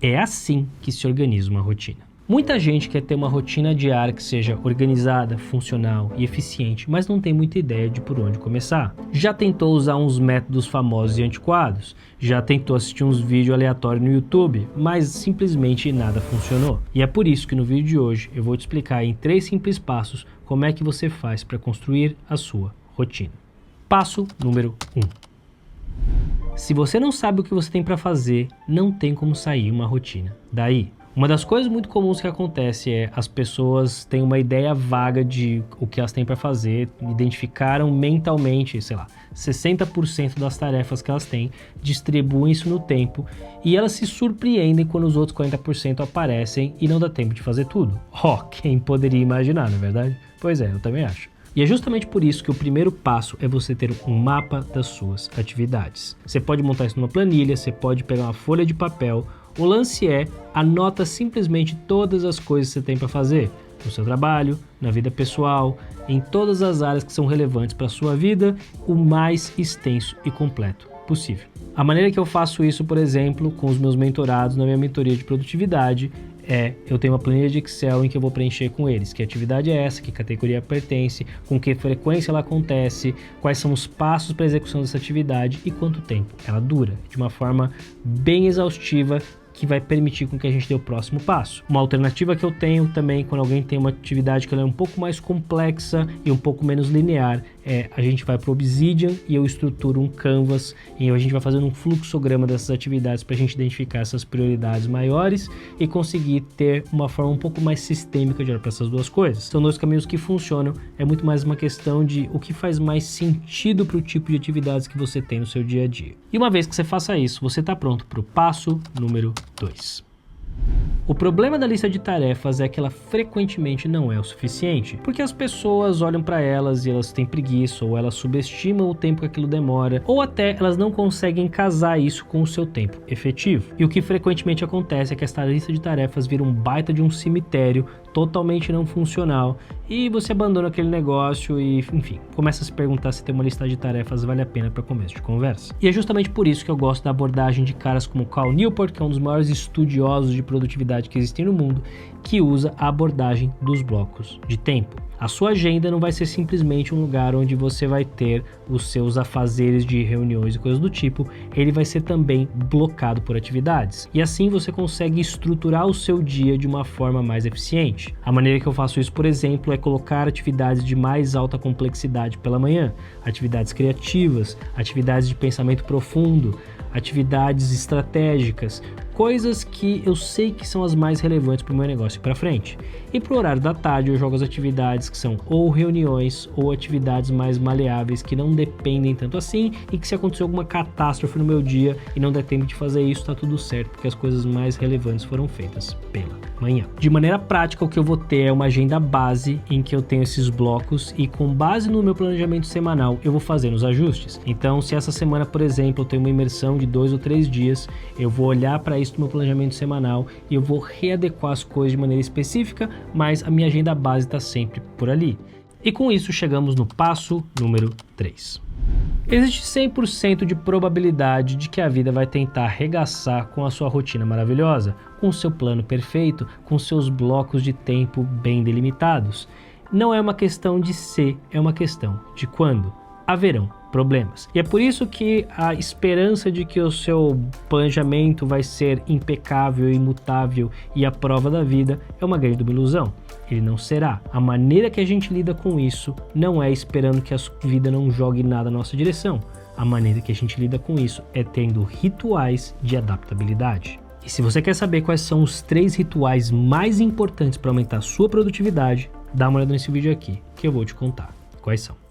É assim que se organiza uma rotina. Muita gente quer ter uma rotina diária que seja organizada, funcional e eficiente, mas não tem muita ideia de por onde começar. Já tentou usar uns métodos famosos e antiquados? Já tentou assistir uns vídeos aleatórios no YouTube? Mas simplesmente nada funcionou. E é por isso que no vídeo de hoje eu vou te explicar em 3 simples passos como é que você faz para construir a sua rotina. Passo número 1. Se você não sabe o que você tem para fazer, não tem como sair uma rotina daí. Uma das coisas muito comuns que acontece é as pessoas têm uma ideia vaga de o que elas têm para fazer, identificaram mentalmente, sei lá, 60% das tarefas que elas têm, distribuem isso no tempo e elas se surpreendem quando os outros 40% aparecem e não dá tempo de fazer tudo. Quem poderia imaginar, não é verdade? Pois é, eu também acho. E é justamente por isso que o primeiro passo é você ter um mapa das suas atividades. Você pode montar isso numa planilha, você pode pegar uma folha de papel. O lance é, anota simplesmente todas as coisas que você tem para fazer, no seu trabalho, na vida pessoal, em todas as áreas que são relevantes para a sua vida, o mais extenso e completo possível. A maneira que eu faço isso, por exemplo, com os meus mentorados na minha mentoria de produtividade, eu tenho uma planilha de Excel em que eu vou preencher com eles que atividade é essa, que categoria pertence, com que frequência ela acontece, quais são os passos para a execução dessa atividade e quanto tempo ela dura, de uma forma bem exaustiva, que vai permitir com que a gente dê o próximo passo. Uma alternativa que eu tenho também, quando alguém tem uma atividade que ela é um pouco mais complexa e um pouco menos linear, a gente vai para o Obsidian e eu estruturo um canvas e a gente vai fazendo um fluxograma dessas atividades para a gente identificar essas prioridades maiores e conseguir ter uma forma um pouco mais sistêmica de olhar para essas duas coisas. São 2 caminhos que funcionam, é muito mais uma questão de o que faz mais sentido para o tipo de atividades que você tem no seu dia a dia. E uma vez que você faça isso, você está pronto para o passo número 2. O problema da lista de tarefas é que ela frequentemente não é o suficiente, porque as pessoas olham para elas e elas têm preguiça, ou elas subestimam o tempo que aquilo demora, ou até elas não conseguem casar isso com o seu tempo efetivo. E o que frequentemente acontece é que esta lista de tarefas vira um baita de um cemitério totalmente não funcional e você abandona aquele negócio e, enfim, começa a se perguntar se ter uma lista de tarefas vale a pena para começo de conversa. E é justamente por isso que eu gosto da abordagem de caras como Cal Newport, que é um dos maiores estudiosos de produtividade que existem no mundo, que usa a abordagem dos blocos de tempo. A sua agenda não vai ser simplesmente um lugar onde você vai ter os seus afazeres de reuniões e coisas do tipo, ele vai ser também blocado por atividades. E assim você consegue estruturar o seu dia de uma forma mais eficiente. A maneira que eu faço isso, por exemplo, é colocar atividades de mais alta complexidade pela manhã, atividades criativas, atividades de pensamento profundo, atividades estratégicas, coisas que eu sei que são as mais relevantes para o meu negócio para frente. E para o horário da tarde eu jogo as atividades que são ou reuniões ou atividades mais maleáveis que não dependem tanto assim e que se acontecer alguma catástrofe no meu dia e não der tempo de fazer isso, tá tudo certo, porque as coisas mais relevantes foram feitas pela manhã. De maneira prática, o que eu vou ter é uma agenda base em que eu tenho esses blocos e com base no meu planejamento semanal eu vou fazendo os ajustes. Então, se essa semana, por exemplo, eu tenho uma imersão de 2 ou 3 dias, eu vou olhar para isso no meu planejamento semanal e eu vou readequar as coisas de maneira específica, mas a minha agenda base está sempre por ali. E com isso chegamos no passo número 3. Existe 100% de probabilidade de que a vida vai tentar arregaçar com a sua rotina maravilhosa, com o seu plano perfeito, com seus blocos de tempo bem delimitados. Não é uma questão de se, é uma questão de quando. Haverão problemas. E é por isso que a esperança de que o seu planejamento vai ser impecável, imutável e a prova da vida é uma grande ilusão. Ele não será. A maneira que a gente lida com isso não é esperando que a vida não jogue nada na nossa direção. A maneira que a gente lida com isso é tendo rituais de adaptabilidade. E se você quer saber quais são os 3 rituais mais importantes para aumentar a sua produtividade, dá uma olhada nesse vídeo aqui, que eu vou te contar quais são.